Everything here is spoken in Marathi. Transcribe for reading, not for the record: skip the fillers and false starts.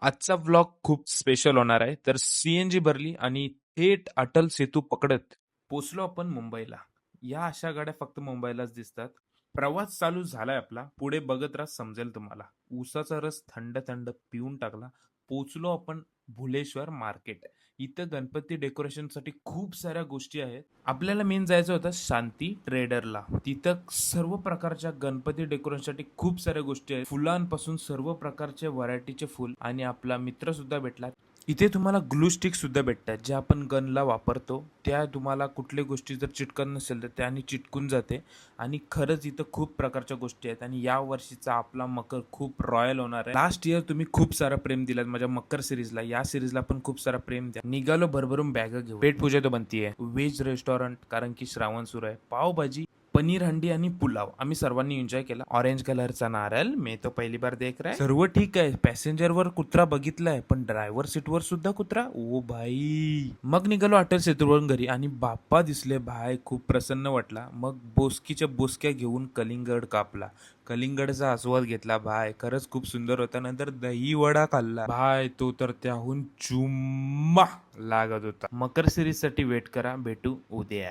आजचा व्लॉग खूप स्पेशल होणार आहे. तर सीएनजी भरली आणि थेट अटल सेतू पकडत पोचलो आपण मुंबईला. या अशा गाड्या फक्त मुंबईलाच दिसतात. प्रवास चालू झालाय आपला. पुढे बघत राहा, समजेल तुम्हाला. ऊसाचा रस थंड थंड पिऊन टाकला. पोचलो आपण भुलेश्वर मार्केट. इथं गणपती डेकोरेशनसाठी खूप साऱ्या गोष्टी आहेत. आपल्याला मेन जायचं होतं शांती ट्रेडरला. तिथं सर्व प्रकारच्या गणपती डेकोरेशनसाठी खूप साऱ्या गोष्टी आहेत. फुलांपासून सर्व प्रकारचे व्हरायटीचे फुल आणि आपला मित्र सुद्धा भेटला. इथे तुम्हाला ग्लू स्टिक सुद्धा भेटतात, जे आपण गनला वापरतो. त्या तुम्हाला कुठल्या गोष्टी जर चिटकत नसेल तर त्याने चिटकून जाते. आणि खरंच इथं खूप प्रकारच्या गोष्टी आहेत आणि या वर्षीचा आपला मकर खूप रॉयल होणार आहे. लास्ट इयर तुम्ही खूप सारा प्रेम दिलात माझ्या मकर सिरीजला. या सिरीजला पण खूप सारा प्रेम द्या. निघालो भरभरून बॅग घेऊ. पेट पूजा तो बनतीये. व्हेज रेस्टॉरंट, कारण की श्रावण सुरू आहे. पावभाजी, पनीर हंडी आणि पुलाव आम्ही सर्वांनी एन्जॉय केला. ऑरेंज कलरचा नारळ, मी तो पहिली बार देख रहा है. सर्व ठीक आहे. पॅसेंजरवर कुत्रा बघितलाय, पण ड्रायव्हर सीटवर सुद्धा कुत्रा. ओ भाई. मग निघालो अटल सेतूवरून घरी आणि बाप्पा दिसले भाई. खूप प्रसन्न वाटला. मग बोसकीच्या बोसक्या घेऊन कलिंगड कापला. कलिंगडचा आस्वाद घेतला भाई. खरंच खूप सुंदर होता. नंतर दही वडा खाल्ला भाई. तो तर त्याहून चुम्मा लागत होता. मकर सिरीज साठी वेट करा. भेटू उद्या.